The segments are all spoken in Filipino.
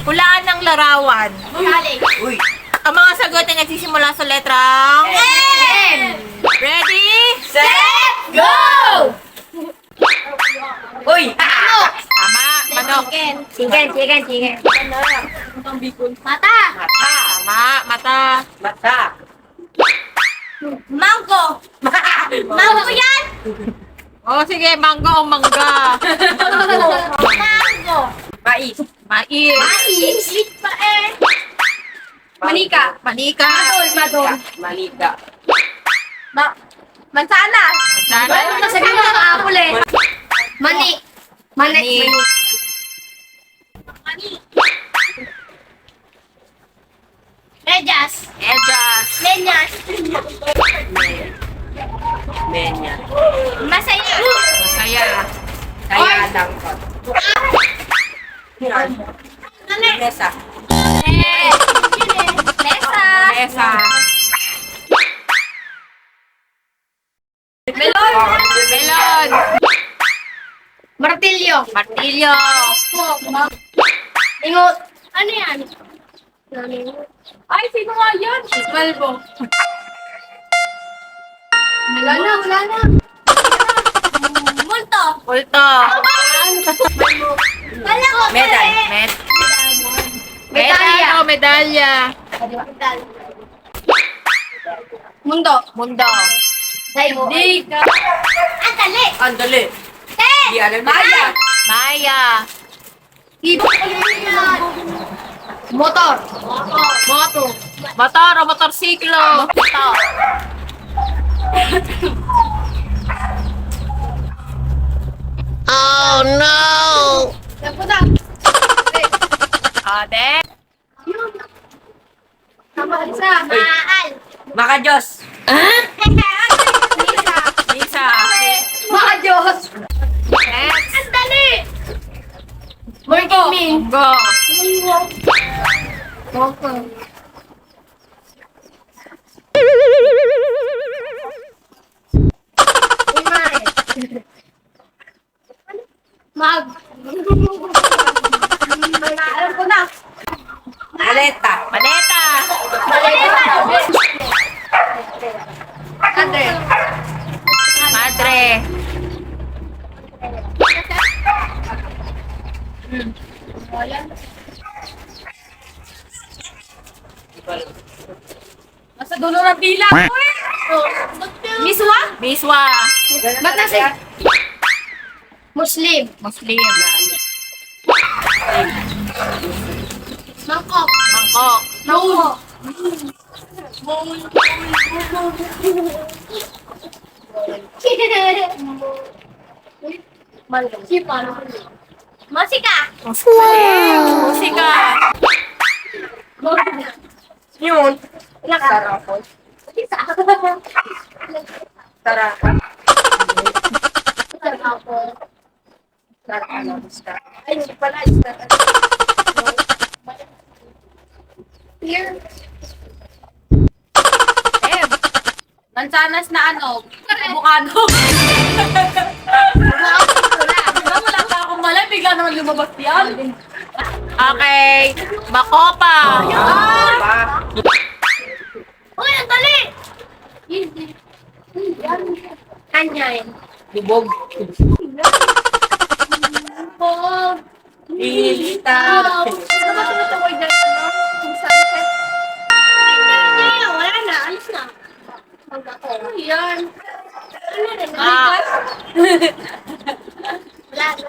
Hulaan ng larawan. Uy. Ang mga sagot ay nagsisimula sa letrang M. Ready? Set. Go! Uy. Tama. Manok. Chicken. Mata. Tama. Mata. Mata. Mango. Mango yan. Oh, sige. Mangga o mangga. Mango. Mais. Mais. Mais. Pa eh. Manika. Manika. Madol. Malika. Mansanas. Sana. Ano na sabihin ng apple eh? Mani. Mani. Medyas. Ejas. Menyas. Menya. Masaya. Masaya. Kaya lang ko. Mesa. Lesa. Esa. Melon. Melon. Martilyo. Martilyo. Ingot. Ano yan? Ay, sino nga yun? Malbo. Wala na. Multo. Ulto. Wala ko. Medal. Medalya. Medalya. Mundo. Mundo. Daigdig. Andali. Andali. Di alam na. Maya. Maya. Motor. Moto. Motor o motorsiklo. Motor. Oh no! Napunta. Ade. Tama isa. Maal. Maka Diyos. Lisa. Lisa. Mga Diyos. Next. Andali. Munggo. Munggo. Mag. Alam ko na. Maleta. Maleta. Andre. Madre. Nasa dulo ng bilang. Miswa? Biswa. Ba't nasa? Muslim. Muslim. Mangkok. Mangkok. Mangkok. Masika. Musika. Yun. Sarapon. Tarakan. Sarapon. Ay, hindi pala. Here. Mansanas na ano? Avocado. Wala pa akong malay. Bigla naman lumabas yan. Okay. Makopa. Uy, ang dali! Kanyan. Bubog. Pog. Ilita. Ano ba tinutukoy dyan? Kung sunset? Hindi, wala na. Alis na. Ano yan? Ano rin? Ah. Wala na.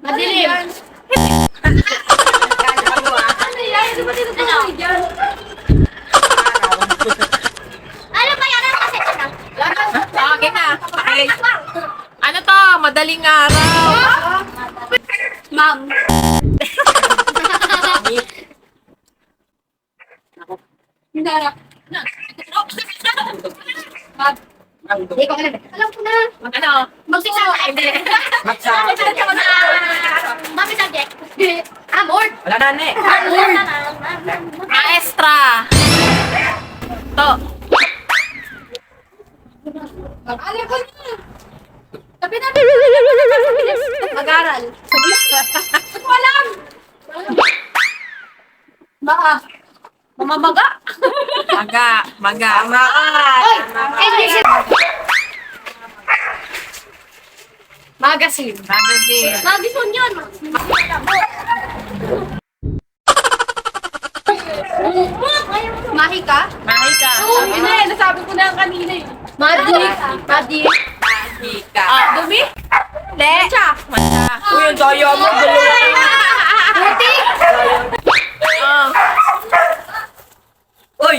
Madilim. Ano yan? Ano ba tinutukoy dyan? Ano ba yan? Ano kasi ito na? Okay na. Okay. Ano to? Madaling araw. Ma'am. Hindi na. Hindi ko alam. Alam ko na. Ano? Magsisa ka. Hindi. Magsama. Mami subject. Amor. Wala na eh. Amor. Maestra. To. Alam ko na. Sabi na. Mag-aral. Sabi na. Ko alam. Mamamaga. Maga. Tama ka. Oy! Tama Hindi ka. siya. Magazine. Magison yun. Mahi ka? Mahika. Oo, Yun na eh, nasabi ko na yan kanina eh. Magic. Magic. Mahika. Dumi? Le. Matcha. Uy, ang daya mo. Buti. Ah. Uy!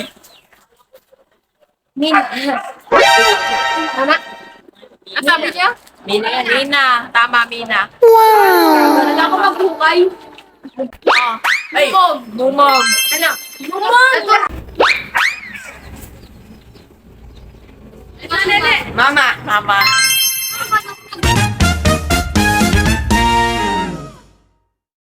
Min. Tama. Ang sabi niya? Mina yan. Mina. Tama, Mina. Wala ako maghukay. Oh. Ay! Bumog. Bumog. Ano? Bumag. Mama. Mama.